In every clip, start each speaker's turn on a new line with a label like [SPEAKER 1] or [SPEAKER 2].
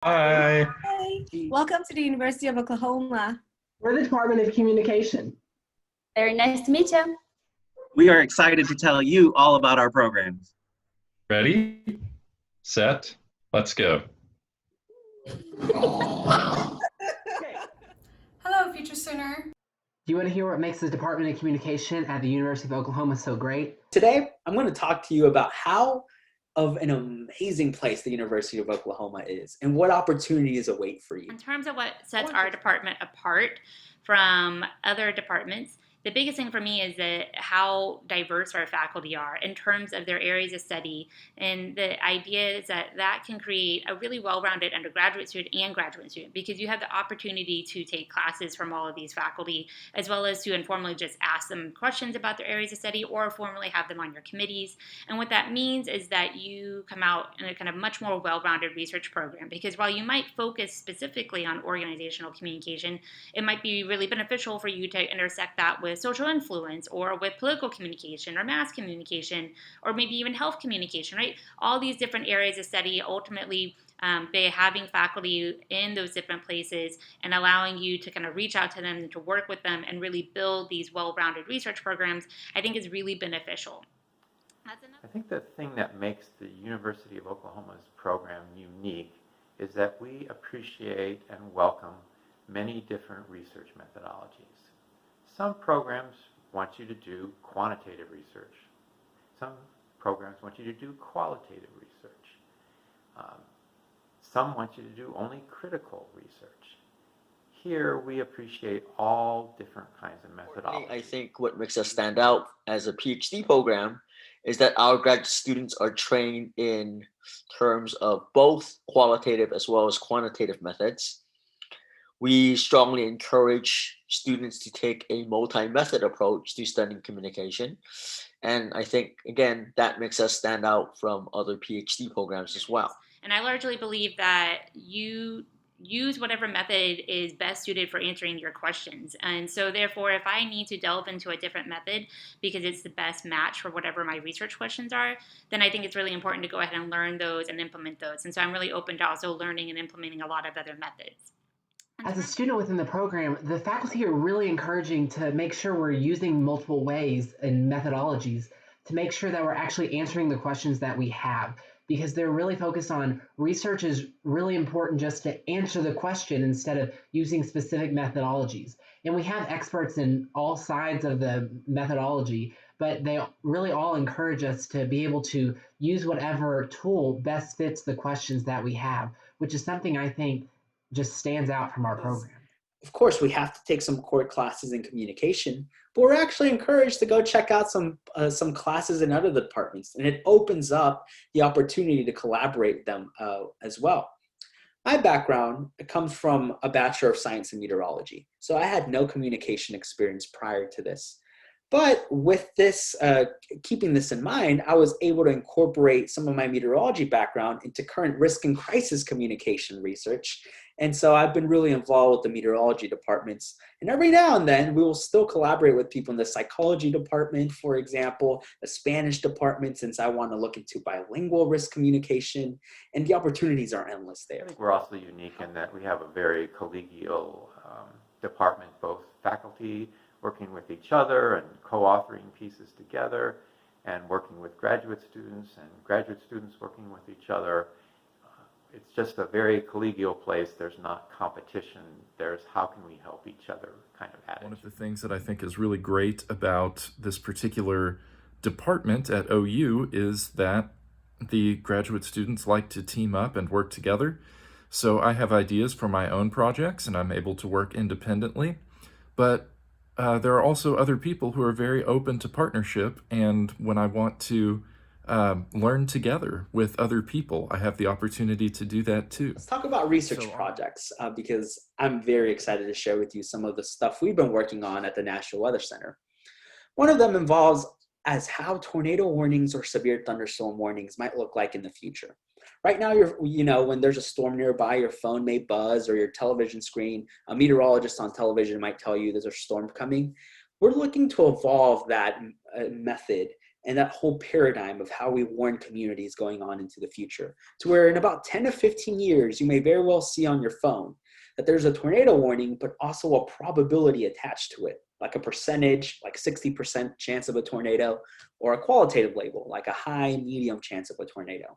[SPEAKER 1] Hi.
[SPEAKER 2] Hi, welcome to the University of Oklahoma.
[SPEAKER 3] We're the Department of Communication.
[SPEAKER 4] Very nice to meet you.
[SPEAKER 5] We are excited to tell you all about our programs.
[SPEAKER 1] Ready, set, let's go.
[SPEAKER 6] Hello, Future Sooner.
[SPEAKER 3] Do you want to hear what makes the Department of Communication at the University of Oklahoma so great?
[SPEAKER 7] Today, I'm going to talk to you about how of an amazing place the University of Oklahoma is and what opportunities await for you.
[SPEAKER 8] In terms of what sets our department apart from other departments, the biggest thing for me is that how diverse our faculty are in terms of their areas of study. And the idea is that that can create a really well-rounded undergraduate student and graduate student, because you have the opportunity to take classes from all of these faculty, as well as to informally just ask them questions about their areas of study or formally have them on your committees. And what that means is that you come out in a kind of much more well-rounded research program, because while you might focus specifically on organizational communication, it might be really beneficial for you to intersect that with social influence or with political communication or mass communication or maybe even health communication, right? All these different areas of study, ultimately by having faculty in those different places and allowing you to kind of reach out to them and to work with them and really build these well-rounded research programs, I think is really beneficial.
[SPEAKER 9] I think the thing that makes the University of Oklahoma's program unique is that we appreciate and welcome many different research methodologies. Some programs want you to do quantitative research. Some programs want you to do qualitative research. Some want you to do only critical research. Here, we appreciate all different kinds of methodologies.
[SPEAKER 10] I think what makes us stand out as a PhD program is that our graduate students are trained in terms of both qualitative as well as quantitative methods. We strongly encourage students to take a multi-method approach to studying communication. And I think, again, that makes us stand out from other PhD programs as well.
[SPEAKER 8] And I largely believe that you use whatever method is best suited for answering your questions. And so therefore, if I need to delve into a different method because it's the best match for whatever my research questions are, then I think it's really important to go ahead and learn those and implement those. And so I'm really open to also learning and implementing a lot of other methods.
[SPEAKER 3] As a student within the program, the faculty are really encouraging to make sure we're using multiple ways and methodologies to make sure that we're actually answering the questions that we have, because they're really focused on research is really important just to answer the question instead of using specific methodologies. And we have experts in all sides of the methodology, but they really all encourage us to be able to use whatever tool best fits the questions that we have, which is something I think just stands out from our program.
[SPEAKER 7] Of course, we have to take some core classes in communication, but we're actually encouraged to go check out some classes in other departments, and it opens up the opportunity to collaborate with them as well. My background comes from a Bachelor of Science in Meteorology, so I had no communication experience prior to this. But with this, keeping this in mind, I was able to incorporate some of my meteorology background into current risk and crisis communication research. And so I've been really involved with the meteorology departments. And every now and then, we will still collaborate with people in the psychology department, for example, the Spanish department, since I want to look into bilingual risk communication. And the opportunities are endless there.
[SPEAKER 9] I think we're also unique in that we have a very collegial department, both faculty working with each other and co-authoring pieces together, and working with graduate students and graduate students working with each other. It's just a very collegial place. There's not competition. There's how can we help each other kind of attitude.
[SPEAKER 1] One of the things that I think is really great about this particular department at OU is that the graduate students like to team up and work together. So I have ideas for my own projects and I'm able to work independently, but there are also other people who are very open to partnership, and when I want to learn together with other people, I have the opportunity to do that too.
[SPEAKER 7] Let's talk about research projects, because I'm very excited to share with you some of the stuff we've been working on at the National Weather Center. One of them involves as how tornado warnings or severe thunderstorm warnings might look like in the future. Right now, when there's a storm nearby, your phone may buzz or your television screen, a meteorologist on television might tell you there's a storm coming. We're looking to evolve that method and that whole paradigm of how we warn communities going on into the future, to where in about 10 to 15 years, you may very well see on your phone that there's a tornado warning, but also a probability attached to it, like a percentage, like 60% chance of a tornado, or a qualitative label, like a high, medium chance of a tornado.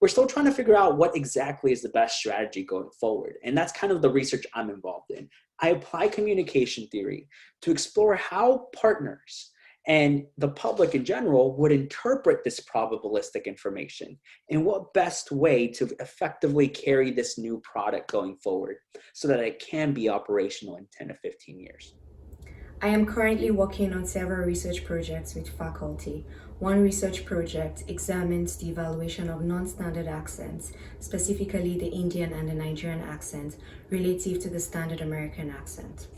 [SPEAKER 7] We're still trying to figure out what exactly is the best strategy going forward. And that's kind of the research I'm involved in. I apply communication theory to explore how partners and the public in general would interpret this probabilistic information, and what best way to effectively carry this new product going forward so that it can be operational in 10 to 15 years.
[SPEAKER 6] I am currently working on several research projects with faculty. One research project examines the evaluation of non-standard accents, specifically the Indian and the Nigerian accent, relative to the standard American accent.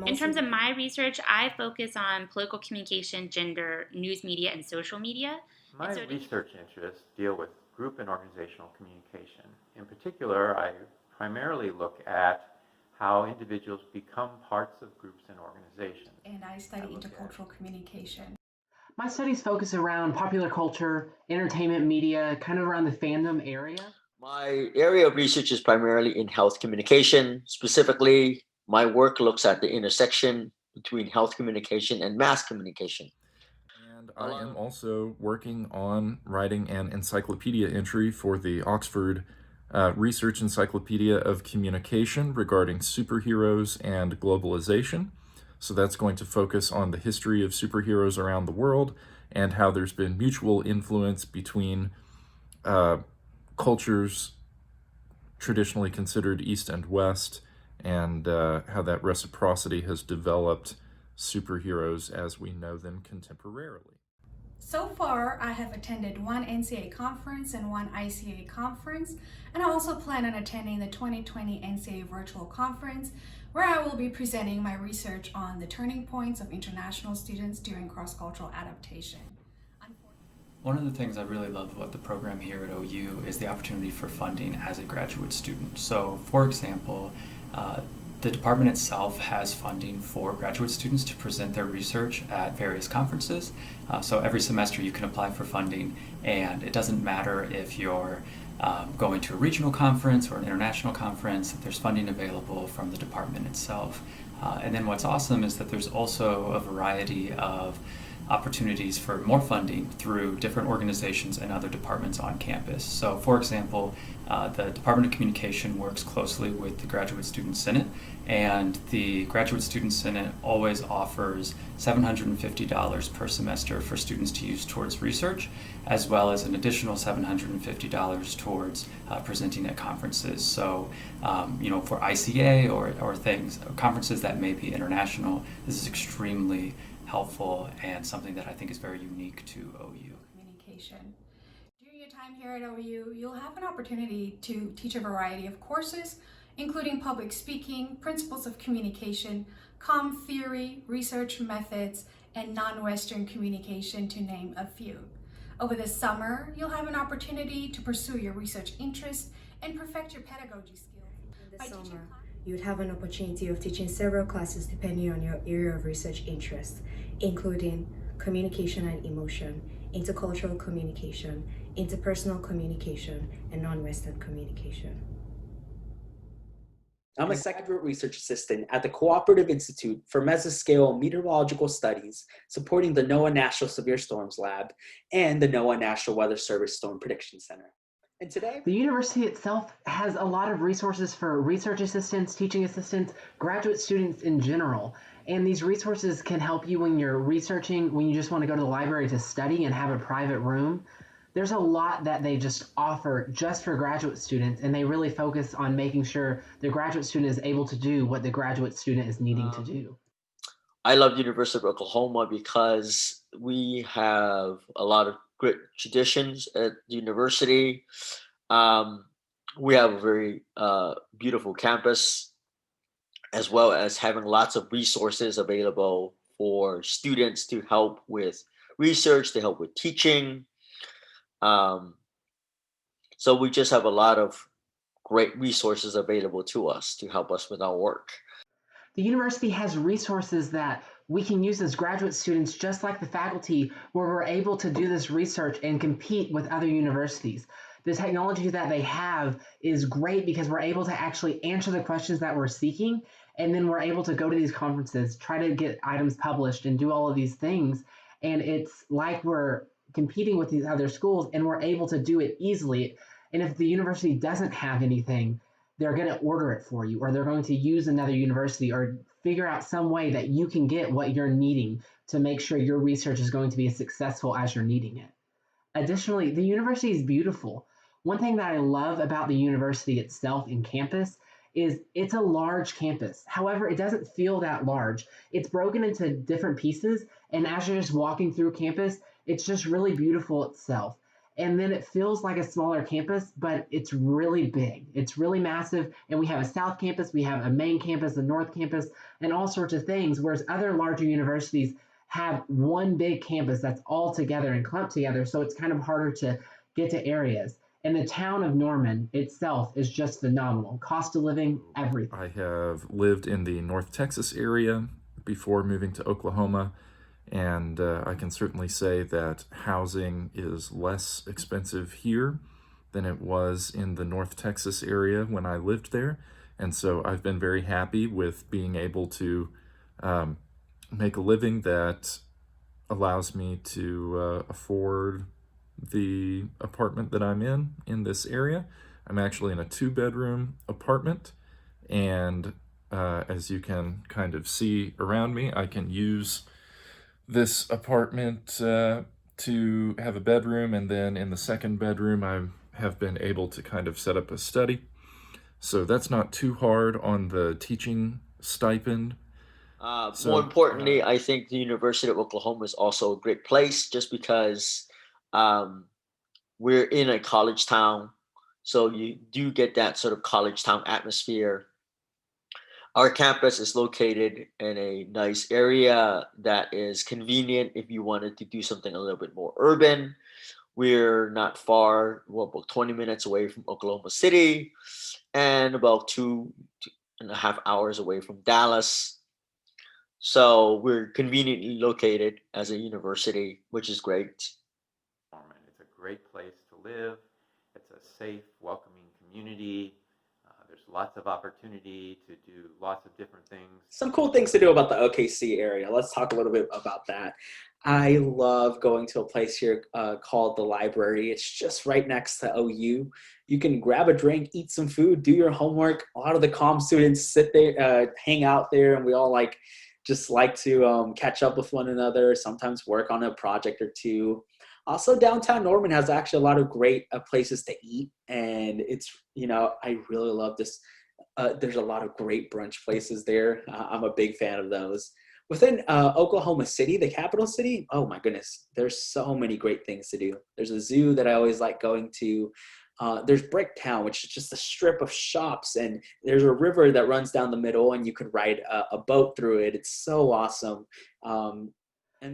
[SPEAKER 8] In terms of my research, I focus on political communication, gender, news media, and social media.
[SPEAKER 9] My research interests deal with group and organizational communication. In particular, I primarily look at how individuals become parts of groups and organizations.
[SPEAKER 11] And I study intercultural communication.
[SPEAKER 3] My studies focus around popular culture, entertainment media, kind of around the fandom area.
[SPEAKER 10] My area of research is primarily in health communication. Specifically, my work looks at the intersection between health communication and mass communication.
[SPEAKER 1] And I am also working on writing an encyclopedia entry for the Oxford Research Encyclopedia of Communication regarding superheroes and globalization. So that's going to focus on the history of superheroes around the world and how there's been mutual influence between cultures traditionally considered East and West, and how that reciprocity has developed superheroes as we know them contemporarily.
[SPEAKER 11] So far, I have attended one NCA conference and one ICA conference, and I also plan on attending the 2020 NCA virtual conference, where I will be presenting my research on the turning points of international students during cross-cultural adaptation.
[SPEAKER 12] One of the things I really love about the program here at OU is the opportunity for funding as a graduate student. So, for example, the department itself has funding for graduate students to present their research at various conferences. So every semester you can apply for funding, and it doesn't matter if you're going to a regional conference or an international conference, there's funding available from the department itself. And then what's awesome is that there's also a variety of opportunities for more funding through different organizations and other departments on campus. So for example, the Department of Communication works closely with the Graduate Student Senate, and the Graduate Student Senate always offers $750 per semester for students to use towards research, as well as an additional $750 towards presenting at conferences. So, for ICA or things, conferences that may be international, this is extremely helpful and something that I think is very unique to OU.
[SPEAKER 11] Communication. During your time here at OU, you'll have an opportunity to teach a variety of courses, including public speaking, principles of communication, comm theory, research methods, and non-Western communication, to name a few. Over the summer, you'll have an opportunity to pursue your research interests and perfect your pedagogy skills.
[SPEAKER 6] In the summer, you'd have an opportunity of teaching several classes depending on your area of research interest, including communication and emotion, intercultural communication, interpersonal communication, and non-Western communication.
[SPEAKER 7] I'm a second-year research assistant at the Cooperative Institute for Mesoscale Meteorological Studies, supporting the NOAA National Severe Storms Lab and the NOAA National Weather Service Storm Prediction Center. And today,
[SPEAKER 3] the university itself has a lot of resources for research assistants, teaching assistants, graduate students in general. And these resources can help you when you're researching, when you just want to go to the library to study and have a private room. There's a lot that they just offer just for graduate students, and they really focus on making sure the graduate student is able to do what the graduate student is needing to do.
[SPEAKER 10] I love University of Oklahoma because we have a lot of great traditions at the university. We have a very beautiful campus, as well as having lots of resources available for students to help with research, to help with teaching. So we just have a lot of great resources available to us to help us with our work.
[SPEAKER 3] The university has resources that we can use as graduate students, just like the faculty, where we're able to do this research and compete with other universities. The technology that they have is great because we're able to actually answer the questions that we're seeking, and then we're able to go to these conferences, try to get items published, and do all of these things. And it's like we're competing with these other schools, and we're able to do it easily. And if the university doesn't have anything, they're going to order it for you, or they're going to use another university, or figure out some way that you can get what you're needing to make sure your research is going to be as successful as you're needing it. Additionally, the university is beautiful. One thing that I love about the university itself and campus is it's a large campus. However, it doesn't feel that large. It's broken into different pieces, and as you're just walking through campus, it's just really beautiful itself. And then it feels like a smaller campus, but it's really big. It's really massive, and we have a south campus, we have a main campus, a north campus, and all sorts of things, whereas other larger universities have one big campus that's all together and clumped together, so it's kind of harder to get to areas. And the town of Norman itself is just phenomenal. Cost of living, everything.
[SPEAKER 1] I have lived in the North Texas area before moving to Oklahoma, and I can certainly say that housing is less expensive here than it was in the North Texas area when I lived there. And so I've been very happy with being able to make a living that allows me to afford the apartment that I'm in this area. I'm actually in a 2-bedroom apartment, and as you can kind of see around me, I can use this apartment to have a bedroom, and then in the second bedroom I have been able to kind of set up a study. So that's not too hard on the teaching stipend.
[SPEAKER 10] More importantly, I think the University of Oklahoma is also a great place just because we're in a college town, so you do get that sort of college town atmosphere. Our campus is located in a nice area that is convenient if you wanted to do something a little bit more urban. We're not far, about 20 minutes away from Oklahoma City and about 2.5 hours away from Dallas. So we're conveniently located as a university, which is great.
[SPEAKER 9] It's a great place to live. It's a safe, welcoming community. There's lots of opportunity to do lots of different things.
[SPEAKER 7] Some cool things to do about the OKC area. Let's talk a little bit about that. I love going to a place here called the library. It's just right next to OU. You can grab a drink, eat some food, do your homework. A lot of the comm students sit there, hang out there, and we all just like to catch up with one another, sometimes work on a project or two. Also, downtown Norman has actually a lot of great places to eat, and it's, I really love this. There's a lot of great brunch places there. I'm a big fan of those. Within Oklahoma City, the capital city, oh my goodness, there's so many great things to do. There's a zoo that I always like going to. There's Bricktown, which is just a strip of shops, and there's a river that runs down the middle, and you could ride a boat through it. It's so awesome.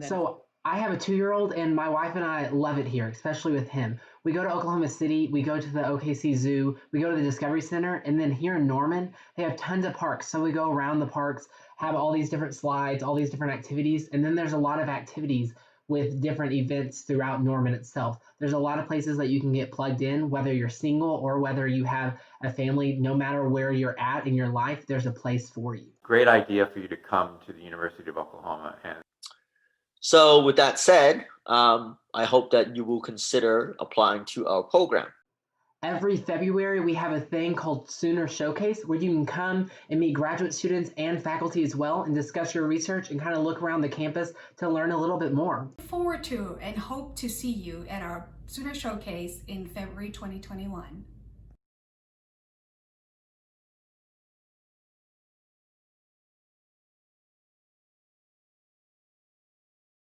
[SPEAKER 3] So I have a 2-year-old, and my wife and I love it here, especially with him. We go to Oklahoma City, we go to the OKC Zoo, we go to the Discovery Center, and then here in Norman, they have tons of parks. So we go around the parks, have all these different slides, all these different activities, and then there's a lot of activities with different events throughout Norman itself. There's a lot of places that you can get plugged in, whether you're single or whether you have a family. No matter where you're at in your life, there's a place for you.
[SPEAKER 9] Great idea for you to come to the University of Oklahoma.
[SPEAKER 10] So with that said, I hope that you will consider applying to our program.
[SPEAKER 3] Every February, we have a thing called Sooner Showcase, where you can come and meet graduate students and faculty as well and discuss your research and kind of look around the campus to learn a little bit more.
[SPEAKER 11] Look forward to and hope to see you at our Sooner Showcase in February 2021.